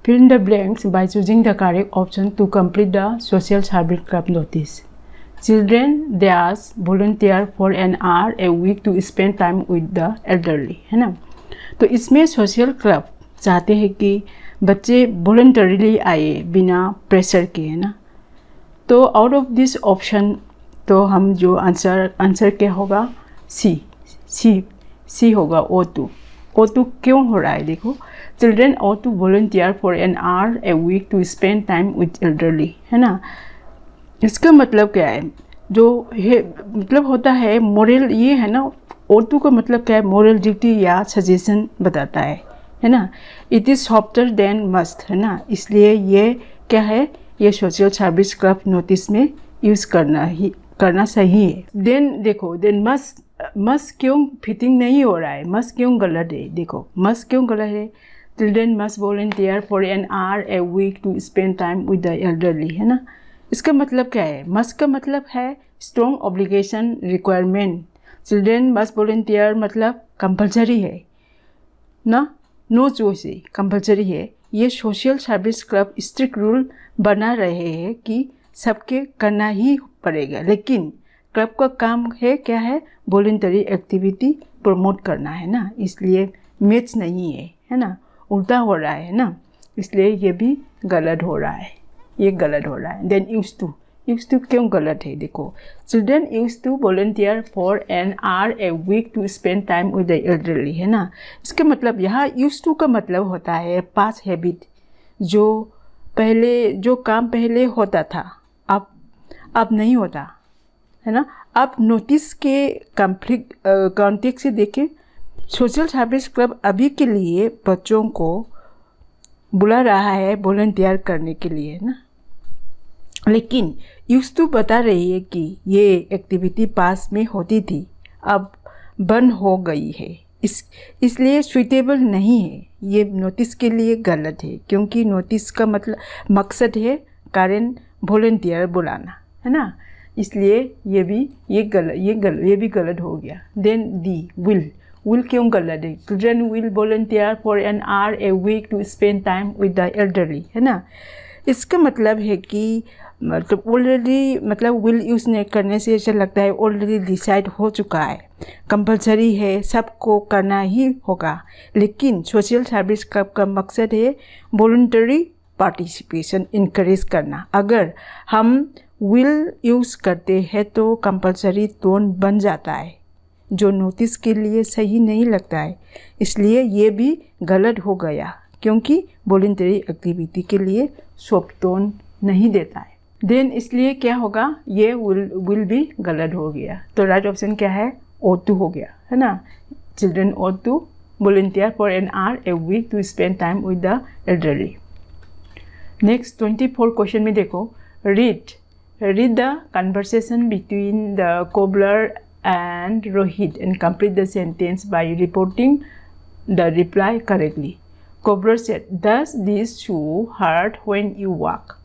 Fill in the blanks by choosing the correct option to complete the social service club notice. Children dash volunteer for an hour a week to spend time with the elderly, है ना। तो इसमें social club चाहते हैं कि बच्चे voluntarily आए बिना प्रेशर के, है ना। तो आउट ऑफ दिस ऑप्शन तो हम जो आंसर क्या होगा, सी होगा, O2 क्यों हो रहा है देखो। Children ought to volunteer for an hour a week to spend time with elderly, है ना। इसका मतलब क्या है, जो है मतलब होता है मोरल, ये है ना। O2 का मतलब क्या है, मोरल ड्यूटी या सजेशन बताता है ना। It is softer then must, है ना। इसलिए ये क्या है, ये सोशल सर्विस क्लब नोटिस में यूज़ करना सही है। देन देखो, देन मस्ट क्यों फिटिंग नहीं हो रहा है, मस्ट क्यों गलत है। देखो मस्ट क्यों गलत है, children must volunteer for an hour a week to spend time with the elderly, है ना। इसका मतलब क्या है, मस्ट का मतलब है strong obligation requirement. Children must volunteer मतलब कंपलसरी है ना, नो चॉइस है, कंपलसरी है। ये social service club strict rule बना रहे हैं कि सबके करना ही पड़ेगा, लेकिन क्लब का काम है क्या है, वॉलंटरी एक्टिविटी प्रमोट करना, है ना। इसलिए मैच नहीं है ना, उल्टा हो रहा है ना, इसलिए ये भी गलत हो रहा है, ये गलत हो रहा है। देन यूज टू क्यों गलत है, देखो children use to volunteer for an hour a week to spend time with the elderly, है ना। इसके मतलब यहाँ यूज टू का मतलब होता है पास्ट हैबिट, जो काम पहले होता था अब नहीं होता, है ना। आप नोटिस के कॉन्टेक्स्ट से देखें, सोशल सर्विस क्लब अभी के लिए बच्चों को बुला रहा है वॉलंटियर करने के लिए ना, लेकिन यूज टू बता रही है कि ये एक्टिविटी पास में होती थी, अब बंद हो गई है, इसलिए सुइटेबल नहीं है। ये नोटिस के लिए गलत है, क्योंकि नोटिस का मतलब मकसद है कारण वॉलंटियर बुलाना, है ना। इसलिए ये भी गलत हो गया। देन डी विल क्यों गलत है, children will volunteer for an hour a week to spend time with the elderly, है ना। इसका मतलब है कि मतलब ऑलरेडी मतलब विल यूज़ नहीं करने से ऐसा लगता है ऑलरेडी डिसाइड हो चुका है, कंपलसरी है, सबको करना ही होगा। लेकिन सोशल सर्विस क्लब का मकसद है वॉलंटरी पार्टिसिपेशन इनकरेज करना। अगर हम विल यूज़ करते हैं तो कंपलसरी टोन बन जाता है, जो नोटिस के लिए सही नहीं लगता है। इसलिए ये भी गलत हो गया, क्योंकि वॉलंटरी एक्टिविटी के लिए सॉफ्ट टोन नहीं देता है। देन इसलिए क्या होगा, ये विल भी गलत हो गया। तो राइट ऑप्शन क्या है, O2 हो गया, है ना। Children ought to volunteer for an hour a week to spend time with the elderly। Next 24 question में देखो, read the conversation between the cobbler and Rohit and complete the sentence by reporting the reply correctly। Cobbler said, does this shoe hurt when you walk?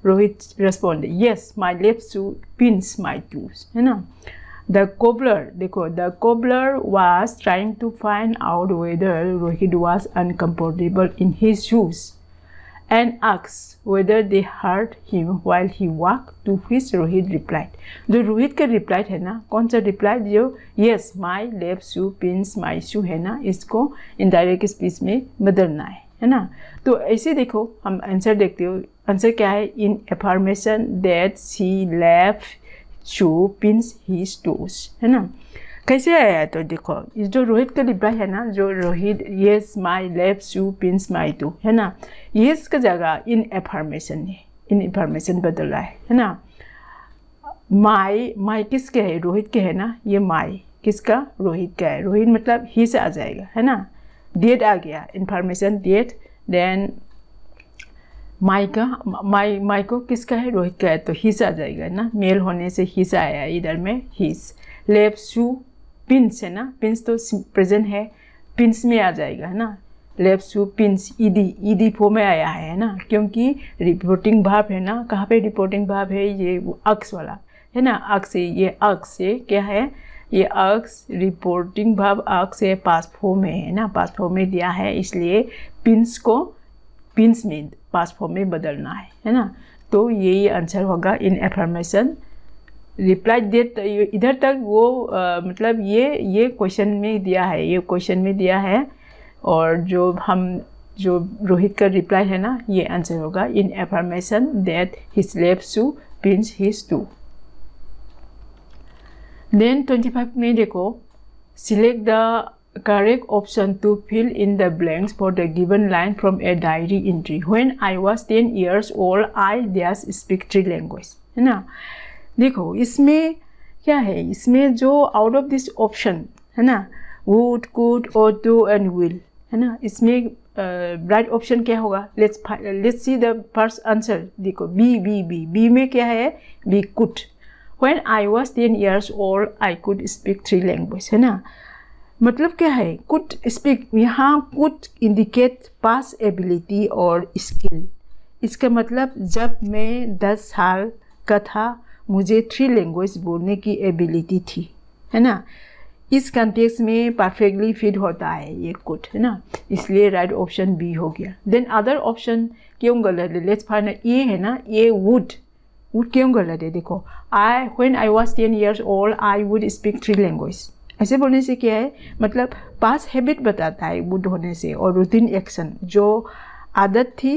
Rohit responded, yes, my left shoe pins my toes, है ना। The cobbler was trying to find out whether Rohit was uncomfortable in his shoes and asked whether they hurt him while he walked, to which Rohit replied। जो रोहित का reply है ना, कौन सा reply, जो yes my left shoe pins my shoe है ना, इसको इनडायरेक्ट स्पीच में बदलना है ना। तो ऐसे देखो, हम आंसर देखते हो, आंसर क्या है, in affirmation that she left shoe pins his toes, है ना। कैसे आया, तो देखो जो रोहित का रिप्लाई है ना, जो Rohit yes my left shoe pins my toe, है ना, येस का जगह इन एफर्मेशन है, इन एफर्मेशन बदल रहा है ना। माई किसके है, रोहित के है ना, ये माई किसका, रोहित का है। रोहित मतलब ही से आ जाएगा, है ना। डेट आ गया, इन्फॉर्मेशन डेट, देन माई को किसका है, रोहित का है, तो हिस आ जाएगा ना, मेल होने से हिस आया इधर में, हिस। लेफ्ट शू पिंस है ना, पिंस तो प्रेजेंट है, पिंस में आ जाएगा, है ना। Left shoe pins ED form में आया है ना, क्योंकि रिपोर्टिंग भाव है ना। कहाँ पे रिपोर्टिंग भाव है, ये अक्स वाला है ना, अक्स से, ये अक्स से क्या है, ये अक्स रिपोर्टिंग भाव अक्स से पास्ट फॉर्म में है ना, पास्ट फॉर्म में दिया है, इसलिए पिंस को बीन्स में पास्ट फॉर्म में बदलना है ना। तो यही आंसर होगा इन एफर्मेशन। रिप्लाई डेट इधर तक वो मतलब ये क्वेश्चन में दिया है, ये क्वेश्चन में दिया है, और जो रोहित का रिप्लाई है ना, ये आंसर होगा in affirmation that his left shoe pinch his toe. Then 25 में देखो, select the correct option to fill in the blanks for the given line from a diary entry. When I was 10 years old, I dash speak 3 languages, है ना। देखो इसमें क्या है, इसमें जो आउट ऑफ दिस ऑप्शन है ना, would, could, ought to and will, है ना, इसमें राइट ऑप्शन क्या होगा? Let's see the first answer. देखो बी में क्या है? B could. When I was 10 years old, I could speak 3 languages, है ना। मतलब क्या है? कुड स्पीक, यहाँ कुड इंडिकेट पास एबिलिटी और स्किल। इसका मतलब जब मैं 10 साल का था मुझे 3 लैंग्वेज बोलने की एबिलिटी थी, है ना। इस कंटेक्स्ट में परफेक्टली फिट होता है ये कुड, है ना, इसलिए राइट ऑप्शन बी हो गया। देन अदर ऑप्शन क्यों गलत है? Let's find out. ये है ना, ये वुड क्यों गलत है? देखो, when I was 10 years old I would speak 3 language. ऐसे बोलने से क्या है? मतलब पास हैबिट बताता है वुड होने से, और रूटीन एक्शन जो आदत थी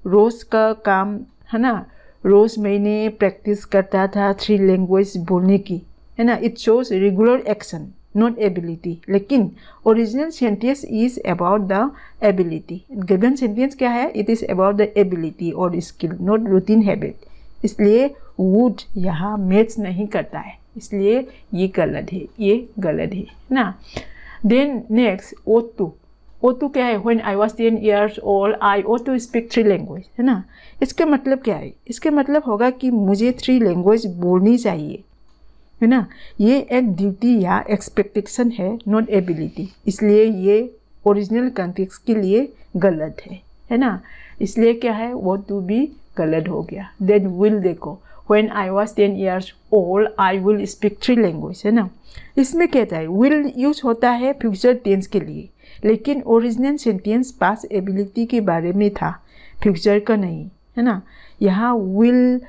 रोज़ का काम, है ना, रोज़ मैंने प्रैक्टिस करता था 3 लैंग्वेज बोलने की, है ना। It shows regular action not ability. लेकिन original sentence is about the ability. Given sentence क्या है? It is about the ability और स्किल, नॉट रूटीन हैबिट। इसलिए वुड यहाँ मैच नहीं करता है, इसलिए ये गलत है, ये गलत है ना। देन नेक्स्ट ought to क्या है? When I was 10 years old, I ought to speak 3 languages, है ना। इसका मतलब क्या है? इसका मतलब होगा कि मुझे 3 लैंग्वेज बोलनी चाहिए, है ना। ये एक ड्यूटी या एक्सपेक्टेशन है, नॉट एबिलिटी। इसलिए ये ओरिजिनल कंटेक्स्ट के लिए गलत है ना। इसलिए क्या है? ought to भी गलत हो गया। देन will देखो, When I was 10 years old, I will speak 3 languages, है ना। इसमें कहता है will यूज होता है फ्यूचर टेंस के लिए, लेकिन ओरिजिनल सेंटेंस पास एबिलिटी के बारे में था, फ्यूचर का नहीं, है ना। यहाँ will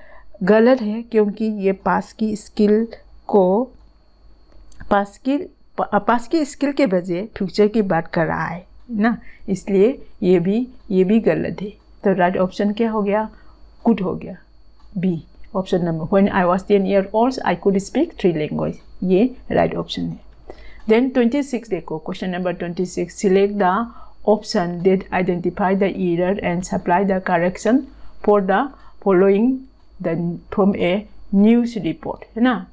गलत है क्योंकि ये पास की स्किल के बजाय फ्यूचर की बात कर रहा है ना, इसलिए ये भी गलत है। तो राइट ऑप्शन क्या हो गया? कुड हो गया, B option number. When I was 10 years old, I could speak 3 languages, ये राइट ऑप्शन है। देन 26 देखो, question number 26, select the option that identify the error and supply the correction for the following from a news report, है ना।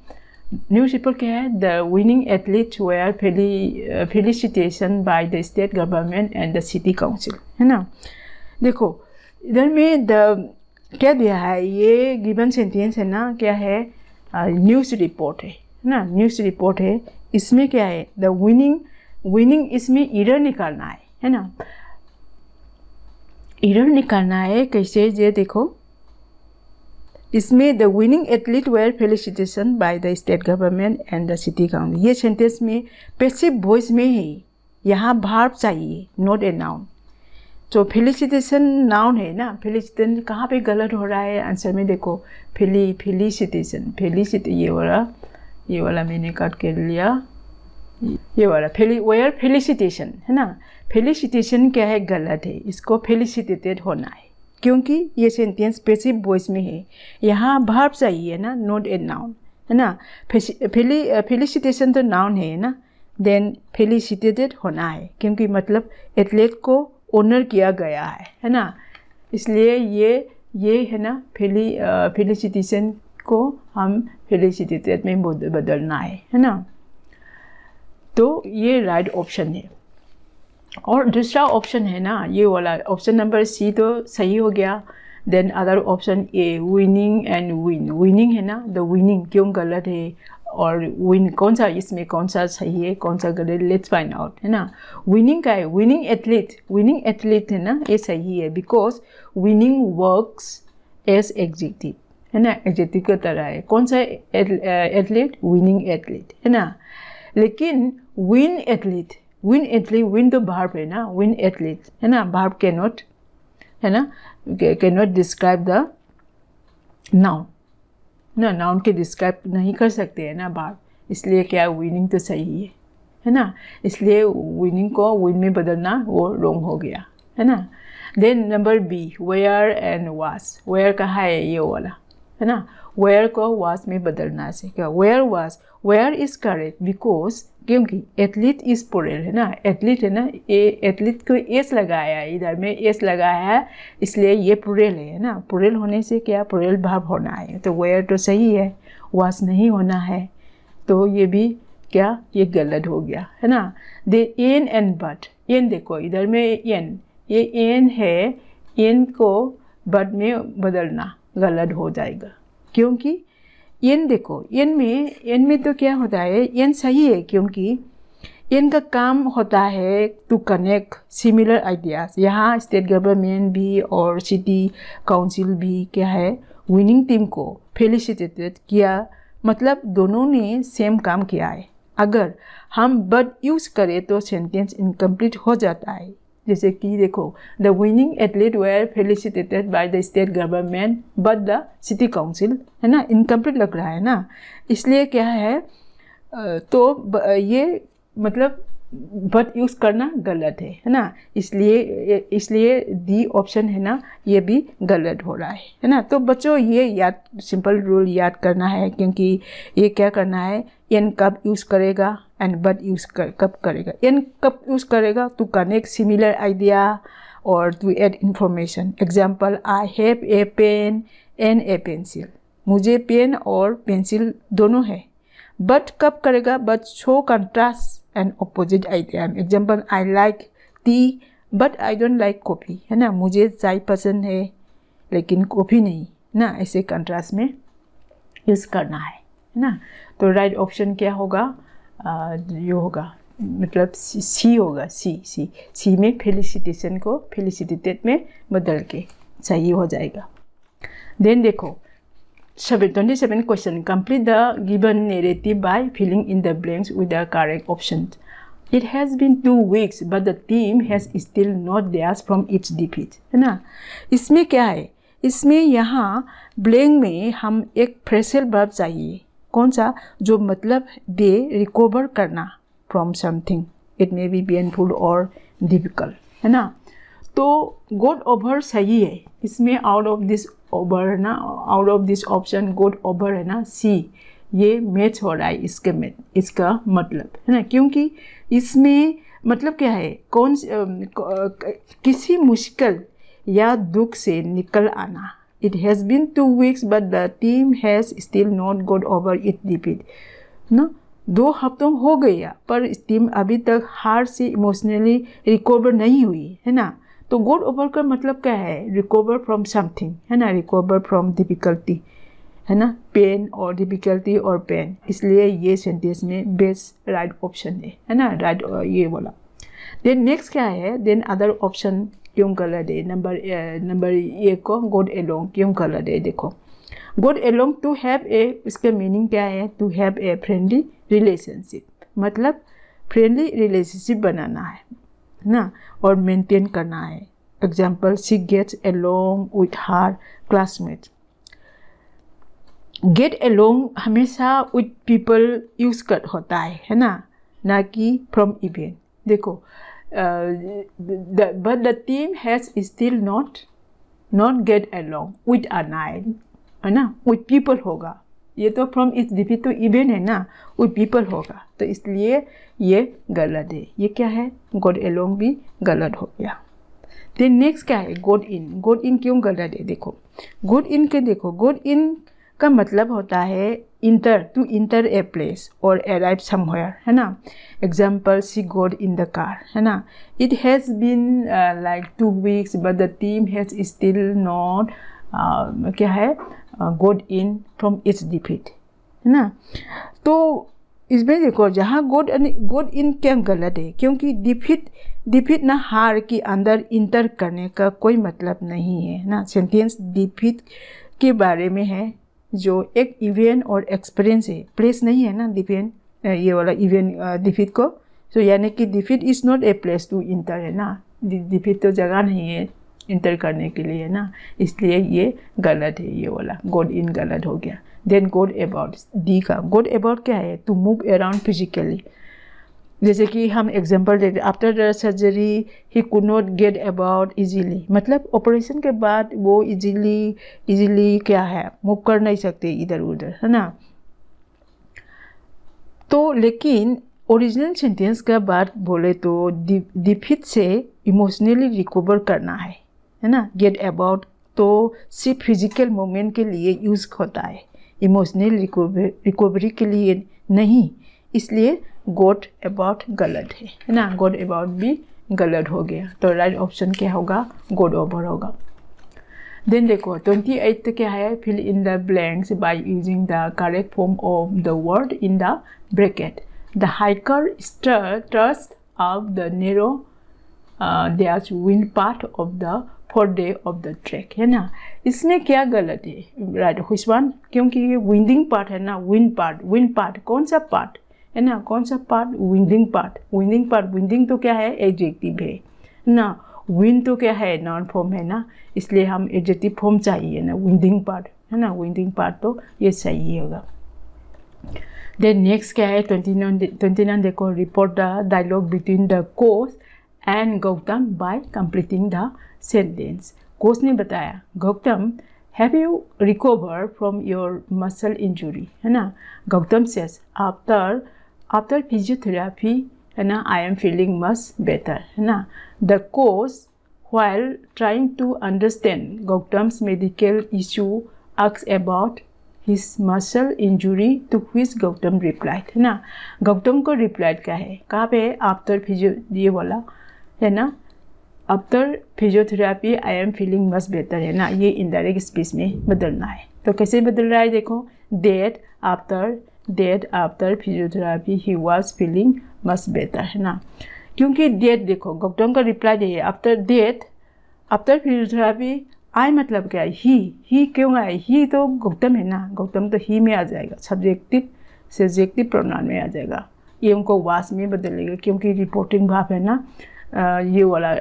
News report क्या है? The winning athlete were felicitation by the state government and the city council, है ना। देखो इधर में क्या दिया है? ये गिवन सेंटेंस है ना, क्या है? न्यूज़ रिपोर्ट है ना, न्यूज़ रिपोर्ट है। इसमें क्या है? द विनिंग इसमें एरर निकालना है ना। एरर निकालना है कैसे? ये देखो, इसमें the winning athlete were felicitation by the state government and the city council, ये सेंटेंस में पैसिव वॉइस में है, यहाँ वर्ब चाहिए, नॉट ए नाउन। तो फेलिसिटेशन नाउन है ना, फेलिसिटेशन कहाँ पे गलत हो रहा है? आंसर में देखो, फेलिसिटेशन ये वाला मैंने काट कर लिया, ये वाला वेयर फेलिसिटेशन, है ना। फेलिसिटेशन क्या है? गलत है, इसको फेलिसिटेटेड होना है क्योंकि ये सेंटेंस पैसिव वॉइस में है, यहाँ वर्ब चाहिए ना, नॉट ए नाउन, है ना। फेलिसिटेशन तो नाउन है ना, देन फेलिसिटेटेड होना है क्योंकि मतलब एथलीट को ऑनर किया गया है ना। इसलिए ये है ना, फेलिसिटेशन को हम फेलिसिटेटेड में बदलना है ना। तो ये राइट ऑप्शन है। और दूसरा ऑप्शन है ना, ये वाला ऑप्शन नंबर सी तो सही हो गया। Then other option A, winning and winning है ना, द विनिंग क्यों गलत है और विन कौन सा, इसमें कौन सा सही है कौन सा गलत, लेट्स फाइंड आउट, है ना। विनिंग का है, विनिंग एथलीट है ना, ये सही है because winning works as adjective, है ना, एग्जेक्टिव की तरह है। कौन सा एथलीट? विनिंग एथलीट, है ना। लेकिन विन एथलीट विन तो वर्ब है ना, विन एथलीट है ना, वर्ब कैन नॉट, है ना, can not describe the noun ना, नाउन के डिस्क्राइब नहीं कर सकते हैं ना बार, इसलिए क्या विनिंग तो सही है ना, इसलिए विनिंग को विन में बदलना वो रॉन्ग हो गया, है ना। Then number B, were and was, were कहाँ है ये वाला, है ना, वेयर को वास में बदलना सीखा, वेयर वास, वेयर इज करेक्ट बिकॉज, क्योंकि एथलीट इज प्लूरल है ना, एथलीट है ना, ये एथलीट को एस लगाया है, इधर में एस लगाया है, इसलिए ये प्लूरल है ना, प्लूरल होने से क्या प्लूरल वर्ब होना है, तो वेयर तो सही है, वास नहीं होना है, तो ये भी क्या ये गलत हो गया, है ना। दे एन एंड बट, एन देखो इधर में एन, ये एन है, एन को बट में बदलना गलत हो जाएगा, क्योंकि एन देखो एन में तो क्या होता है, एन सही है क्योंकि एन का काम होता है टू कनेक्ट सिमिलर आइडियाज़। यहाँ स्टेट गवर्नमेंट भी और सिटी काउंसिल भी क्या है विनिंग टीम को फेलिसिटेटेड किया, मतलब दोनों ने सेम काम किया है। अगर हम बट यूज़ करें तो सेंटेंस इनकम्प्लीट हो जाता है, जैसे कि देखो the winning athlete were felicitated by the state government but the city council, है ना, इनकम्प्लीट लग रहा है ना, इसलिए क्या है तो ये मतलब बट यूज़ करना गलत है ना, इसलिए दी ऑप्शन है ना ये भी गलत हो रहा है ना। तो बच्चों ये याद सिंपल रूल याद करना है, क्योंकि ये क्या करना है, एन कब यूज़ करेगा एंड बट यूज़ कब करेगा। एन कब यूज़ करेगा टू कनेक्ट सिमिलर आइडिया और to add information. Example, I have a pen and a pencil, मुझे पेन और पेंसिल दोनों है। बट कब करेगा, but show contrast and opposite idea. Example, I like tea but I don't like coffee, है ना, मुझे चाय पसंद है लेकिन कॉफ़ी नहीं ना, ऐसे कंट्रास्ट में यूज़ करना है ना। तो राइट ऑप्शन क्या होगा, ये होगा मतलब सी होगा, सी में फेलिसिटेशन को फेलिसिटेटेड में बदल के सही हो जाएगा। देन देखो 27 question, complete the given narrative by filling in the blanks with the correct option. It has been 2 weeks but the team has still not dares from its defeat, है ना। इसमें क्या है, इसमें यहाँ ब्लैंक में हम एक फ्रेजल वर्ब चाहिए, कौन सा, जो मतलब दे रिकवर करना from something, it may be painful और डिफिकल्ट, है ना। तो गोट ओवर सही है इसमें, आउट ऑफ दिस ओवर ना, out of this option got over है ना, सी ये मैच हो रहा है इसका मतलब, है ना, क्योंकि इसमें मतलब क्या है, किसी मुश्किल या दुख से निकल आना। It has been 2 weeks but the team has still not got over its defeat, ना 2 हफ्तों हो गया पर टीम अभी तक हार से इमोशनली रिकवर नहीं हुई, है ना। तो गोट ओवर का मतलब क्या है, रिकवर फ्रॉम समथिंग, है ना, रिकवर फ्रॉम डिफिकल्टी, है ना, पेन और डिफिकल्टी और पेन, इसलिए ये सेंटेंस में बेस्ट राइट ऑप्शन है ना, राइट ये बोला। देन नेक्स्ट क्या है, देन अदर ऑप्शन क्यों गलत है, नंबर ए को गोट एलोंग क्यों गलत है। देखो got along to have a, इसका मीनिंग क्या है, to have a friendly relationship, मतलब फ्रेंडली रिलेशनशिप बनाना है ना और मेंटेन करना है। Example, she gets along with her classmate. Get along हमेशा विथ पीपल यूज कर होता है ना कि फ्रॉम इवेंट। देखो but the team has still not get along with a night, है ना, with people होगा, ये तो from its defeat to event है ना, with people होगा, तो इसलिए ये गलत है। ये क्या है, got along भी गलत हो गया। then next क्या है, got in क्यों गलत है। देखो got in का मतलब होता है टू इंटर ए प्लेस और अराइव समवेयर, है ना। Example, she got in the car, है ना। It has been like 2 weeks but the team has still not क्या है got in from its defeat, है ना। तो इसमें देखो जहाँ गोट इन क्या गलत है, क्योंकि डिफीट ना हार के अंदर इंटर करने का कोई मतलब नहीं है ना। सेंटेंस डिफीट के बारे में है, जो एक इवेंट और एक्सपीरियंस है, प्लेस नहीं है ना डिफेंट, ये वाला इवेंट डिफीट को, तो यानी कि defeat is not a place to enter, है ना। डिफीट तो जगह नहीं है इंटर करने के लिए, है ना, इसलिए ये गलत है, ये वाला गोड इन गलत हो गया। देन गोड अबाउट, डी का गोड अबाउट क्या है, टू मूव अराउंड फिजिकली। जैसे कि हम एग्जांपल देते, after the surgery he could not get about easily, मतलब ऑपरेशन के बाद वो इजीली क्या है, मूव कर नहीं सकते इधर उधर, है ना। तो लेकिन ओरिजिनल सेंटेंस का बात बोले तो डिफीट से इमोशनली रिकवर करना है ना। गेट अबाउट तो सिर्फ फिजिकल मूवमेंट के लिए यूज़ होता है, इमोशनल रिकवरी के लिए नहीं, इसलिए गोट अबाउट गलत है ना। गोट अबाउट भी गलत हो गया, तो राइट ऑप्शन क्या होगा, गोट ओवर होगा। देन देखो 28 क्या है, fill in the blanks by using the correct form of the word in the bracket. The hiker trust of the narrow dash wind part of the fourth day of the track, है ना। इसमें क्या गलत है, right which one, क्योंकि ये winding part है ना, विंड पार्ट कौन सा पार्ट है ना, कौन सा पार्ट, विंडिंग पार्ट। विंडिंग तो क्या है, एडजेक्टिव है ना, विंड तो क्या है, नाउन फॉर्म है ना, इसलिए हम एडजेक्टिव फॉर्म चाहिए ना, विंडिंग पार्ट, है ना, विंडिंग पार्ट तो ये सही होगा। देन नेक्स्ट क्या है 29 देखो, report the dialogue between the coach and Gautam by completing the sentence. Coach ने बताया, Gautam have you recover from your muscle injury, है ना। गौतम सेज आफ्टर फिजियोथेरेपी, है ना, I am feeling much better, है ना। The coach while trying to understand Gautam's medical issue asked about his muscle injury, to which Gautam replied, है ना। गौतम को reply क्या है, कहाँ पे है, आफ्टर फिजियो, ये वाला है ना, after physiotherapy I am feeling much better, है ना, ये इनडायरेक्ट स्पीच में बदलना है। तो कैसे बदल रहा है देखो, that after physiotherapy he was feeling much better, है ना। क्योंकि डेट देखो, गौतम का रिप्लाई है आफ्टर फिजियोथेरेपी, आई मतलब क्या है, ही क्यों आए, ही तो गौतम है ना, गौतम तो ही में आ जाएगा, सब्जेक्टिव प्रोनाउन में आ जाएगा, ये उनको वास में बदलेगा, क्योंकि रिपोर्टिंग भाव है ना, ये वाला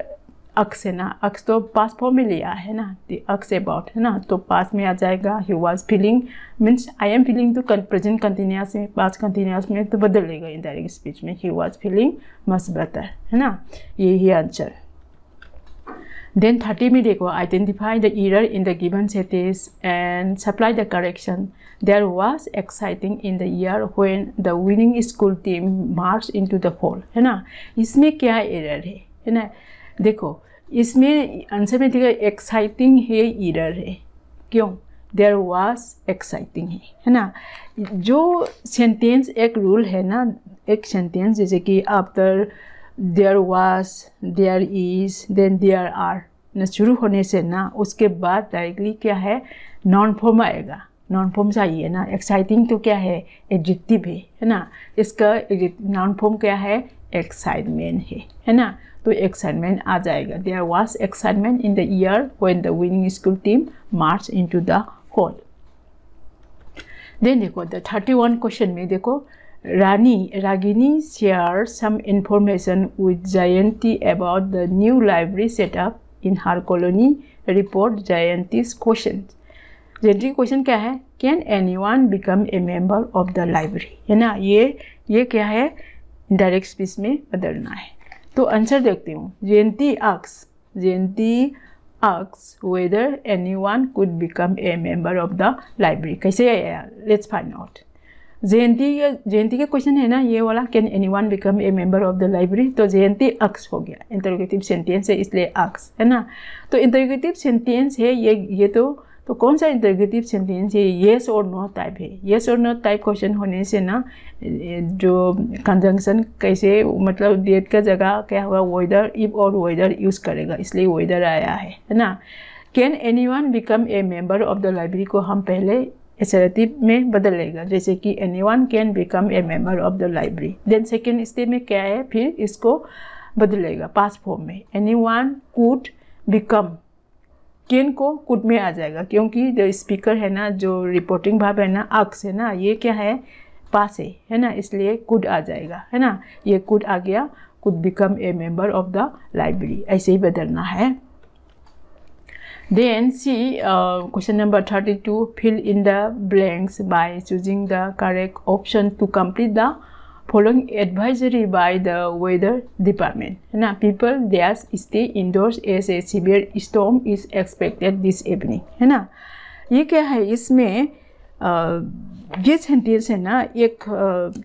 अक्स है ना, अक्स तो पास्ट फॉर्म में लिया है ना, अक्स अबाउट, है ना, तो पास्ट में आ जाएगा। He was feeling means I am feeling, तो प्रेजेंट कंटिन्यूअस में, पास्ट कंटिन्यूअस में तो बदलेगा इनडायरेक्ट स्पीच में, he was feeling much better, है ना, यही आंसर। देन 30 में देखो, identify the error in the given sentence and supply the correction. There was exciting in the year when the winning school team march into the fall, है ना। इसमें क्या error है ना, देखो इसमें आंसर में देखो एक्साइटिंग है, एरर है, क्यों, देयर वाज एक्साइटिंग है ना। जो सेंटेंस एक रूल है ना, एक सेंटेंस जैसे कि after there was, there is, then there are ना शुरू होने से ना, उसके बाद डायरेक्टली क्या है, नॉन फॉर्म आएगा, नॉन फॉर्म चाहिए ना। एक्साइटिंग तो क्या है, एडजेक्टिव है ना, इसका नॉन फॉर्म क्या है, एक्साइटमेंट है ना, तो एक्साइटमेंट आ जाएगा। There was excitement in the year when the winning school team march into the hall. Then देखो द 31 क्वेश्चन में देखो, Ragini share some information with Jayanti about the new library setup in her colony. Report Jayanti's question. Jayanti question क्या है, can anyone become a member of the library, है ना, ये क्या है, डायरेक्ट स्पीच में बदलना है। तो आंसर देखते हूँ, Jayanti asks whether anyone could become a member of the library. कैसे है यार, लेट्स फाइंड आउट। जयंती का क्वेश्चन है ना ये वाला, can anyone become a member of the library, तो जयंती आस्क्स हो गया, इंटरोगेटिव सेंटेंस है इसलिए आस्क्स, है ना। तो इंटरोगेटिव सेंटेंस है ये तो कौन सा इंटरोगेटिव सेंटेंस है, येस और नो टाइप है। येस और नो टाइप क्वेश्चन होने से ना, जो कंजंक्शन कैसे, मतलब डेट का जगह क्या हुआ, वेदर, इफ और वेदर यूज़ करेगा, इसलिए वेदर आया है ना। Can anyone become a member of the library को हम पहले एसरेटिव में बदलेगा, जैसे कि anyone can become a member of the library. Then second step में क्या है, फिर इसको बदलेगा पास्ट फॉर्म में, एनीवन कुड बिकम, कैन को कुड में आ जाएगा, क्योंकि जो स्पीकर है ना, जो रिपोर्टिंग भाव है ना, आस्क है ना, ये क्या है, पास है ना, इसलिए कुड आ जाएगा, है ना, ये कुड आ गया, could become a member of the library, ऐसे ही बदलना है। Then see question number 32. Fill in the blanks by choosing the correct option to complete the following advisory by the weather department. है ना, people there stay indoors as a severe storm is expected this evening. है ना, ये क्या है, इसमें ये sentence है ना, एक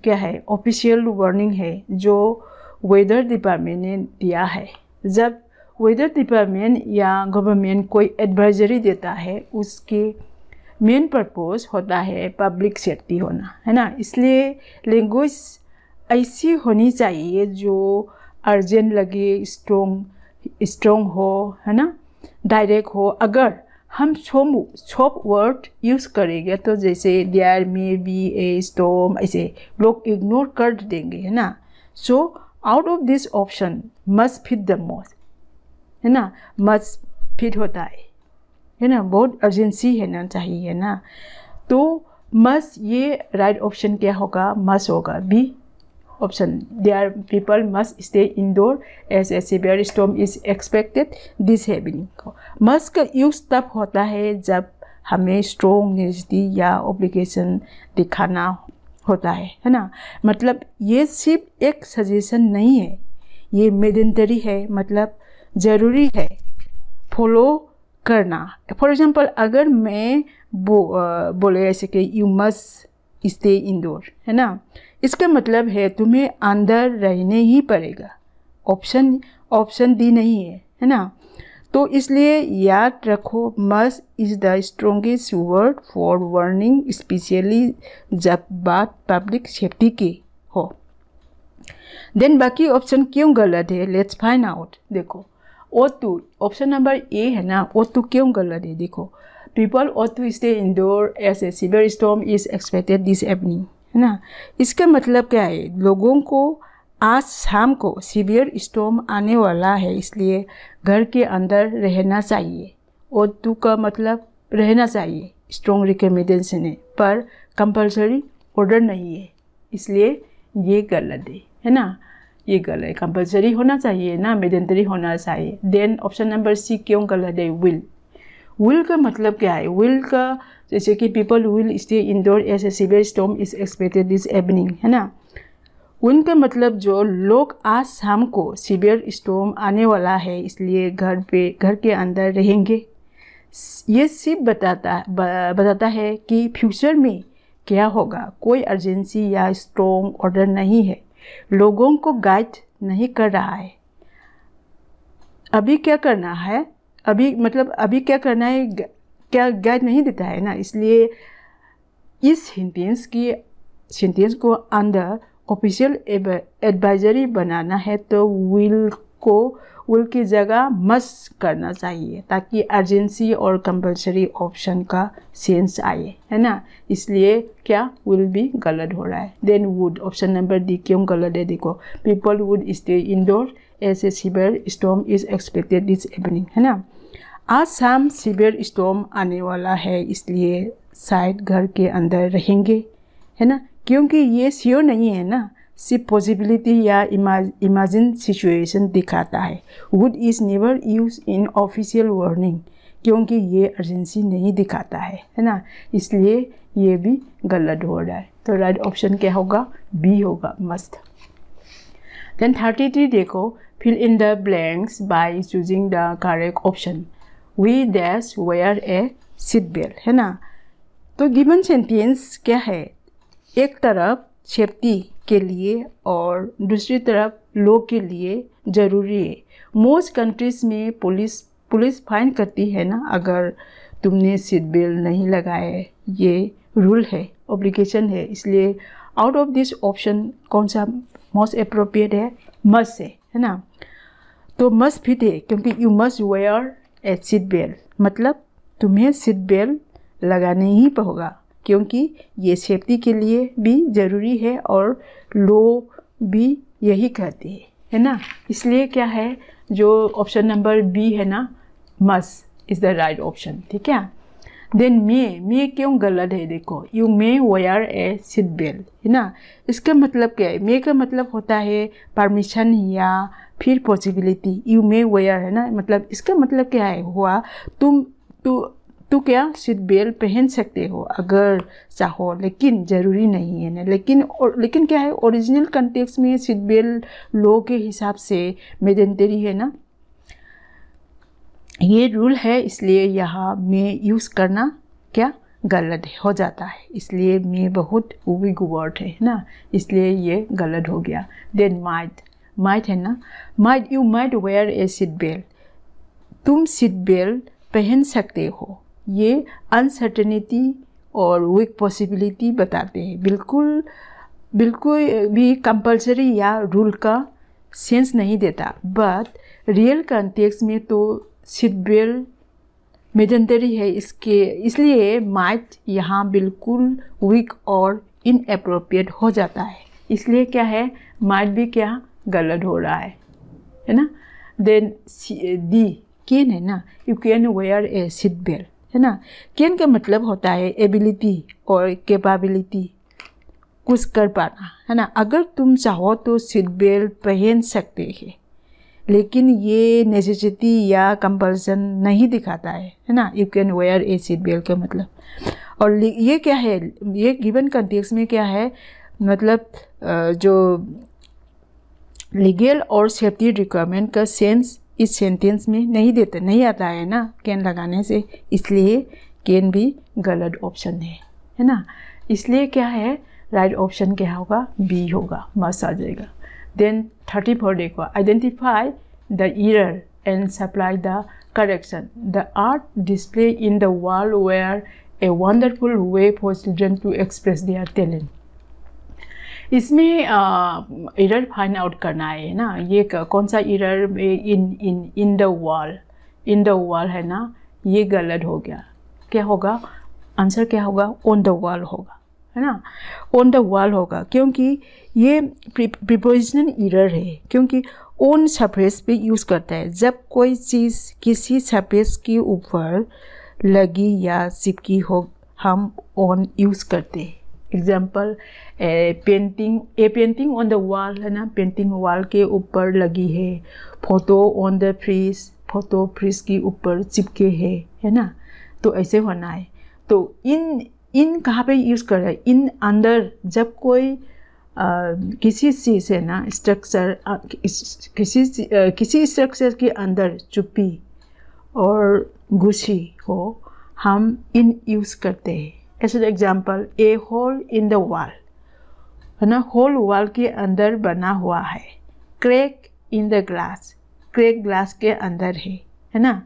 क्या है, ऑफिशियल वार्निंग है जो वेदर डिपार्टमेंट ने दिया है। जब वेदर डिपार्टमेंट या गवर्नमेंट कोई एडवाइजरी देता है, उसके मेन पर्पस होता है पब्लिक सेफ्टी होना, है ना। इसलिए लैंग्वेज ऐसी होनी चाहिए जो अर्जेंट लगे, स्ट्रॉन्ग हो, है ना, डायरेक्ट हो। अगर हम छोप वर्ड यूज़ करेंगे तो जैसे there may be a storm, ऐसे लोग इग्नोर कर देंगे, है ना। So out of this option must fit the most, है ना, मस्ट फिट होता है ना, बहुत अर्जेंसी है ना, चाहिए ना। तो मस्ट, ये राइट ऑप्शन क्या होगा, मस्ट होगा, be option. There people must stay indoor as a severe storm is expected this evening. Must का यूज तब होता है जब हमें स्ट्रॉन्ग नेसेसिटी या ऑब्लिगेशन दिखाना होता है ना। मतलब ये सिर्फ एक सजेशन नहीं है, ये मैंडेटरी है, मतलब ज़रूरी है फॉलो करना। फॉर एग्जांपल, अगर मैं बोले ऐसे कि यू मस्ट स्टे इंडोर, है ना, इसका मतलब है तुम्हें अंदर रहने ही पड़ेगा, ऑप्शन दी नहीं है ना। तो इसलिए याद रखो, must is the strongest word for warning, specially जब बात पब्लिक सेफ्टी की हो। देन बाकी ऑप्शन क्यों गलत है, लेट्स फाइंड आउट। देखो, O2 ऑप्शन नंबर ए है ना, O2 क्यों गलत है। देखो, people ought to stay indoor as a severe storm is expected this evening, है ना। इसका मतलब क्या है, लोगों को आज शाम को सीवियर स्टॉर्म आने वाला है, इसलिए घर के अंदर रहना चाहिए। O2 का मतलब रहना चाहिए, स्ट्रॉन्ग रिकमेंडेशन है, पर कंपलसरी ऑर्डर नहीं है, इसलिए ये गलत है ना, ये गलत है। कंपलसरी होना चाहिए ना, मैंडेटरी होना चाहिए। देन ऑप्शन नंबर सी क्यों गलत है, विल का मतलब क्या है, विल का जैसे कि people will stay indoor as a severe storm is expected this evening, है ना। विल का मतलब जो लोग आज शाम को सीवियर स्टॉर्म आने वाला है, इसलिए घर के अंदर रहेंगे। ये सिर्फ बताता है कि फ्यूचर में क्या होगा, कोई अर्जेंसी या स्ट्रॉन्ग ऑर्डर नहीं है, लोगों को गाइड नहीं कर रहा है। अभी क्या करना है, अभी क्या करना है, क्या गाइड नहीं देता है ना। इसलिए इस सेंटेंस को अंदर ऑफिशियल एडवाइजरी बनाना है तो विल की जगह मस्ट करना चाहिए, ताकि अर्जेंसी और कंपलसरी ऑप्शन का सेंस आए, है ना। इसलिए क्या विल भी गलत हो रहा है। Then would option number D क्यों गलत है। देखो, people would stay indoor as a severe storm is expected this evening, है ना। आज शाम सीवियर स्टॉर्म आने वाला है, इसलिए शायद घर के अंदर रहेंगे, है ना, क्योंकि ये श्योर नहीं है ना, सिर्फ पॉसिबिलिटी या इमेजिन सिचुएशन दिखाता है। Would is never use in official warning, क्योंकि ये अर्जेंसी नहीं दिखाता है ना, इसलिए ये भी गलत हो रहा है। तो राइट ऑप्शन क्या होगा, बी होगा, मस्ट। देन 33 देखो, fill in the blanks by choosing the correct option. We dash wear a seat belt, है ना। तो गिवन सेंटेंस क्या है, एक तरफ सेफ्टी के लिए और दूसरी तरफ लोग के लिए ज़रूरी है। मोस्ट कंट्रीज़ में पुलिस फाइन करती है ना अगर तुमने सीट बेल्ट नहीं लगाए, ये रूल है, ऑब्लिगेशन है। इसलिए आउट ऑफ दिस ऑप्शन कौन सा मोस्ट अप्रोप्रिएट है, मस्ट है ना। तो मस्ट फिट है, क्योंकि you must where a seat belt, मतलब तुम्हें सीट बेल्ट लगाना ही होगा, क्योंकि ये सेफ्टी के लिए भी ज़रूरी है और लोग भी यही कहते हैं, है ना। इसलिए क्या है, जो ऑप्शन नंबर बी है ना, must is the right option, ठीक है। देन मे क्यों गलत है। देखो, you may wear a seat belt, है ना। इसका मतलब क्या है, मे का मतलब होता है परमिशन या फिर पॉसिबिलिटी यू मे वेयर है ना, मतलब इसका मतलब क्या है हुआ तू क्या सीट बेल्ट पहन सकते हो अगर चाहो, लेकिन ज़रूरी नहीं है ना। लेकिन क्या है ओरिजिनल कंटेक्स्ट में सीट बेल्ट लॉ के हिसाब से मैंडेटरी है ना, ये रूल है, इसलिए यहाँ में यूज़ करना क्या गलत हो जाता है। इसलिए में बहुत वीक वर्ड है ना, इसलिए ये गलत हो गया। देन माइट है ना, you might wear a seat belt, तुम सीट बेल्ट पहन सकते हो। ये अनसर्टेनिटी और वीक पॉसिबिलिटी बताते हैं, बिल्कुल भी कंपलसरी या रूल का सेंस नहीं देता। बट रियल कॉन्टेक्स्ट में तो सीट बेल्ट मैंडेटरी है, इसलिए माइट यहाँ बिल्कुल वीक और इनएप्रोप्रिएट हो जाता है। इसलिए क्या है माइट भी क्या गलत हो रहा है ना। देन डी कैन है ना, you can wear a seat belt है ना। कैन का मतलब होता है एबिलिटी और कैपेबिलिटी, कुछ कर पाना है ना। अगर तुम चाहो तो सीट बेल्ट पहन सकते हैं, लेकिन ये नेसेसिटी या कंपल्सन नहीं दिखाता है ना। You can wear a seat belt का मतलब, और ये क्या है, ये गिवन कॉन्टेक्स्ट में क्या है, मतलब जो लीगल और सेफ्टी रिक्वायरमेंट का सेंस इस सेंटेंस में नहीं आता है ना कैन लगाने से, इसलिए कैन भी गलत ऑप्शन है ना। इसलिए क्या है राइट ऑप्शन क्या होगा, बी होगा, मस्त आ जाएगा। देन 34 देखो, identify the error and supply the correction. The art display in the wall were a wonderful way for children to express their talent. इसमें एरर फाइंड आउट करना है ना। ये कौन सा एरर, इन द वॉल है ना, ये गलत हो गया। क्या होगा आंसर, क्या होगा ऑन द वॉल होगा है ना, ऑन द वॉल होगा, क्योंकि ये प्रीपोजिशनल एरर है, क्योंकि ऑन सरफेस पे यूज़ करता है जब कोई चीज़ किसी सरफेस के ऊपर लगी या चिपकी हो, हम ऑन यूज़ करते हैं। Example painting on the wall है ना, पेंटिंग वॉल के ऊपर लगी है। Photo on the fridge, photo fridge के ऊपर चिपके है ना, तो ऐसे होना है। तो इन कहाँ पे यूज़ कर रहा है, इन अंदर जब कोई किसी चीज़ है ना स्ट्रक्चर, किसी स्ट्रक्चर के अंदर चुप्पी और घुसी हो, हम इन यूज़ करते हैं। ऐसे example a hole in the wall है ना, होल वॉल के अंदर बना हुआ है। Crack in the glass, crack glass के अंदर है ना।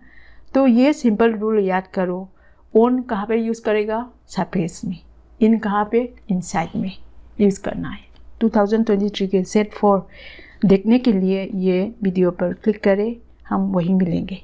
तो ये सिंपल रूल याद करो। ऑन कहाँ पे यूज़ करेगा, सरफेस में। इन कहाँ पे, इनसाइड में यूज़ करना है। 2023 के सेट 4 देखने के लिए ये वीडियो पर क्लिक करें, हम वहीं मिलेंगे।